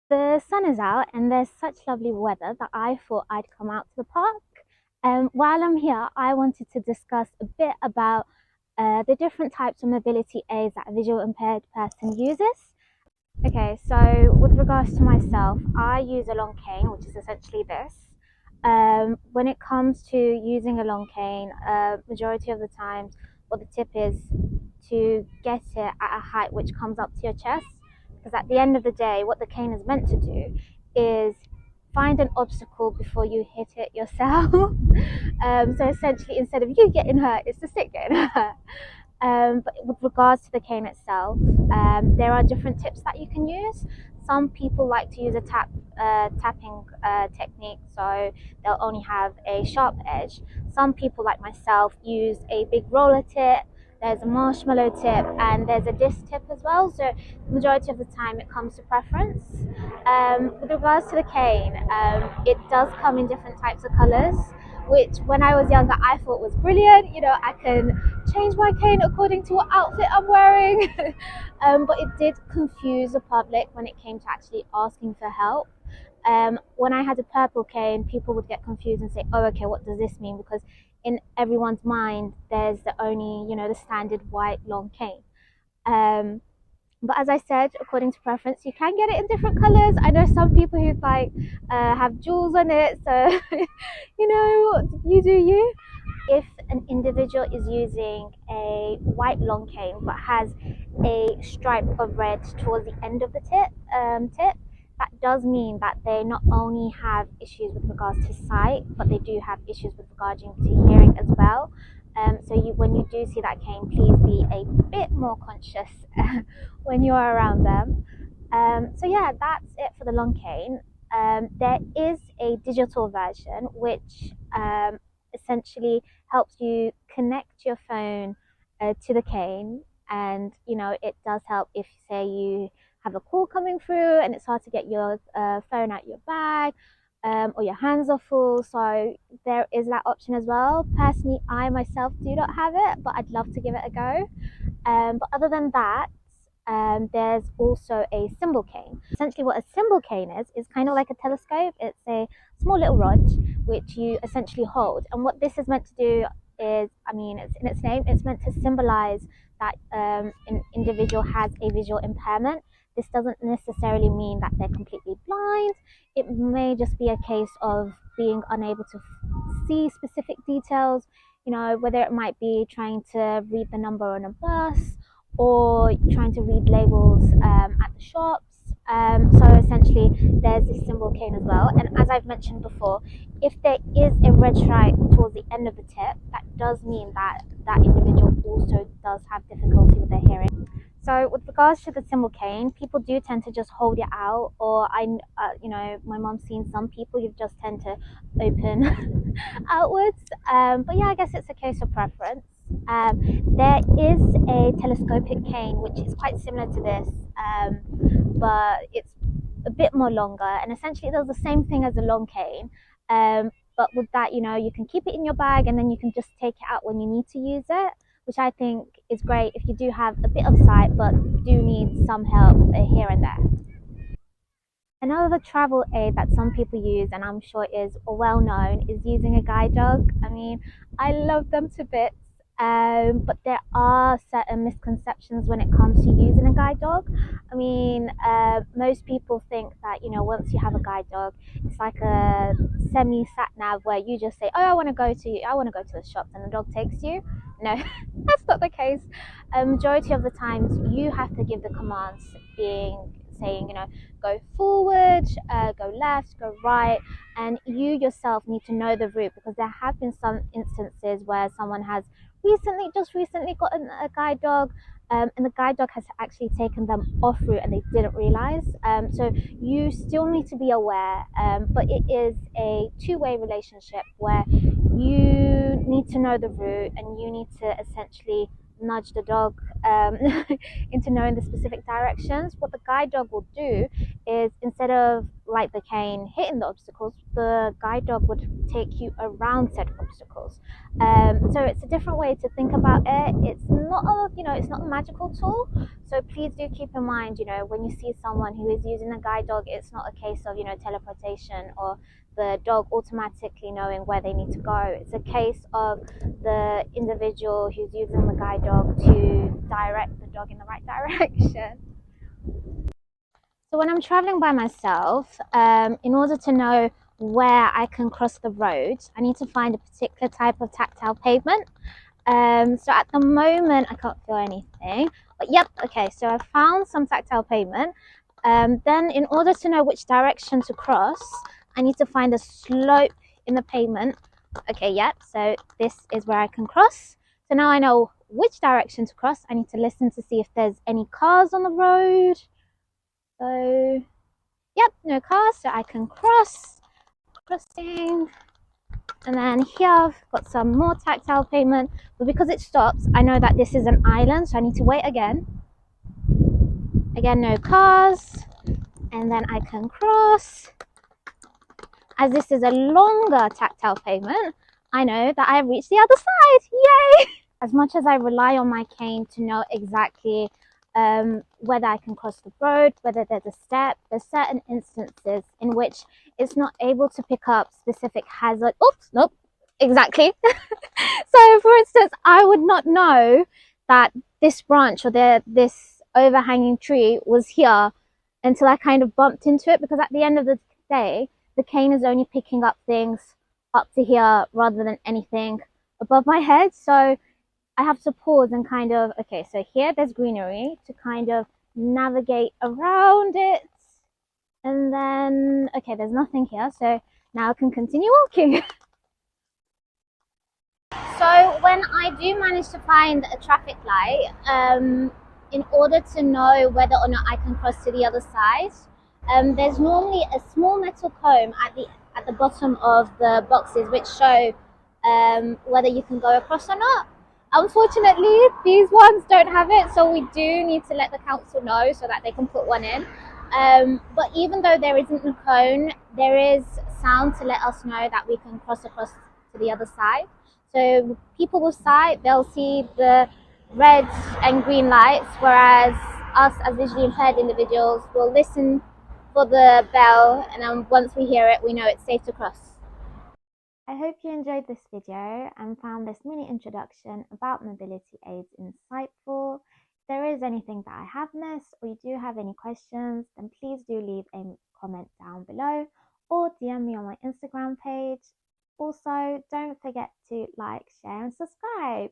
The sun is out and there's such lovely weather that I thought I'd come out to the park. While I'm here, I wanted to discuss a bit about the different types of mobility aids that a visual impaired person uses. Okay, so with regards to myself, I use a long cane, which is essentially this. When it comes to using a long cane, majority of the times, what the tip is to get it at a height which comes up to your chest. Because at the end of the day, what the cane is meant to do is find an obstacle before you hit it yourself. So essentially, instead of you getting hurt, it's the stick getting hurt. But with regards to the cane itself, there are different tips that you can use. Some people like to use a tapping technique, so they'll only have a sharp edge. Some people, like myself, use a big roller tip. There's a marshmallow tip, and there's a disc tip as well. So the majority of the time, it comes to preference. With regards to the cane, it does come in different types of colors, which when I was younger I thought was brilliant. You know, I can change my cane according to what outfit I'm wearing. But it did confuse the public when it came to actually asking for help. When I had a purple cane, people would get confused and say, "Oh, okay, what does this mean?" Because in everyone's mind, there's the only, the standard white long cane. Um, but as I said, according to preference, you can get it in different colors. I know some people who like have jewels on it, so you do you. If an individual is using a white long cane but has a stripe of red towards the end of the tip, that does mean that they not only have issues with regards to sight, but they do have issues with regards to hearing as well. So when you do see that cane, please be a bit more conscious when you are around them. So yeah, that's it for the long cane. There is a digital version which essentially helps you connect your phone to the cane, and it does help if, say, you have a call coming through and it's hard to get your phone out your bag, or your hands are full. So there is that option as well. Personally, I myself do not have it, but I'd love to give it a go. But other than that, there's also a symbol cane. Essentially, what a symbol cane is kind of like a telescope. It's a small little rod which you essentially hold. And what this is meant to do is, I mean, it's in its name, it's meant to symbolize that an individual has a visual impairment. This doesn't necessarily mean that they're completely blind. It may just be a case of being unable to see specific details, whether it might be trying to read the number on a bus or trying to read labels at the shops. So essentially, there's this symbol cane as well. And as I've mentioned before, if there is a red stripe towards the end of the tip, that does mean that that individual also does have difficulty with their hearing. So with regards to the symbol cane, people do tend to just hold it out, or my mom's seen some people who just tend to open outwards. But yeah, I guess it's a case of preference. There is a telescopic cane which is quite similar to this, but it's a bit more longer, and essentially it does the same thing as a long cane. But with that, you can keep it in your bag and then you can just take it out when you need to use it, which I think is great if you do have a bit of sight but do need some help here and there. Another travel aid that some people use, and I'm sure is well known, is using a guide dog. I mean, I love them to bits, but there are certain misconceptions when it comes to using a guide dog. I mean, most people think that, once you have a guide dog, it's like a semi sat nav where you just say, "Oh, I want to go to the shops," and the dog takes you. No, that's not the case. Majority of the times, you have to give the commands, being saying, go forward, go left, go right, and you yourself need to know the route, because there have been some instances where someone has just recently gotten a guide dog, and the guide dog has actually taken them off route and they didn't realize. So you still need to be aware, but it is a two-way relationship where you need to know the route and you need to essentially nudge the dog into knowing the specific directions. What the guide dog will do is, instead of like the cane hitting the obstacles, the guide dog would take you around said obstacles. So it's a different way to think about it. It's not a, it's not a magical tool. So please do keep in mind, when you see someone who is using a guide dog, it's not a case of, teleportation or the dog automatically knowing where they need to go. It's a case of the individual who's using the guide dog to direct the dog in the right direction. So when I'm traveling by myself, in order to know where I can cross the road, I need to find a particular type of tactile pavement. So at the moment, I can't feel anything. But yep, okay, so I found some tactile pavement. Then in order to know which direction to cross, I need to find a slope in the pavement. Okay, yep, so this is where I can cross. So now I know which direction to cross. I need to listen to see if there's any cars on the road. So, yep, no cars, so I can crossing. And then here I've got some more tactile pavement, but because it stops, I know that this is an island, so I need to wait again. Again, no cars, and then I can cross. As this is a longer tactile pavement, I know that I've reached the other side. Yay! As much as I rely on my cane to know exactly whether I can cross the road, whether there's a step, there's certain instances in which it's not able to pick up specific hazard. Oops, nope, exactly. So for instance, I would not know that this branch or this overhanging tree was here until I kind of bumped into it, because at the end of the day, the cane is only picking up things up to here rather than anything above my head. So I have to pause and kind of, okay, so here there's greenery to kind of navigate around it. And then, okay, there's nothing here. So now I can continue walking. So when I do manage to find a traffic light, in order to know whether or not I can cross to the other side, there's normally a small metal comb at the bottom of the boxes which show whether you can go across or not. Unfortunately, these ones don't have it, so we do need to let the council know so that they can put one in. But even though there isn't a cone, there is sound to let us know that we can cross across to the other side. So people will sight, they'll see the red and green lights, whereas us as visually impaired individuals will listen for the bell, and then once we hear it, we know it's safe to cross. I hope you enjoyed this video and found this mini introduction about mobility aids insightful. If there is anything that I have missed or you do have any questions, then please do leave a comment down below or DM me on my Instagram page. Also, don't forget to like, share and subscribe.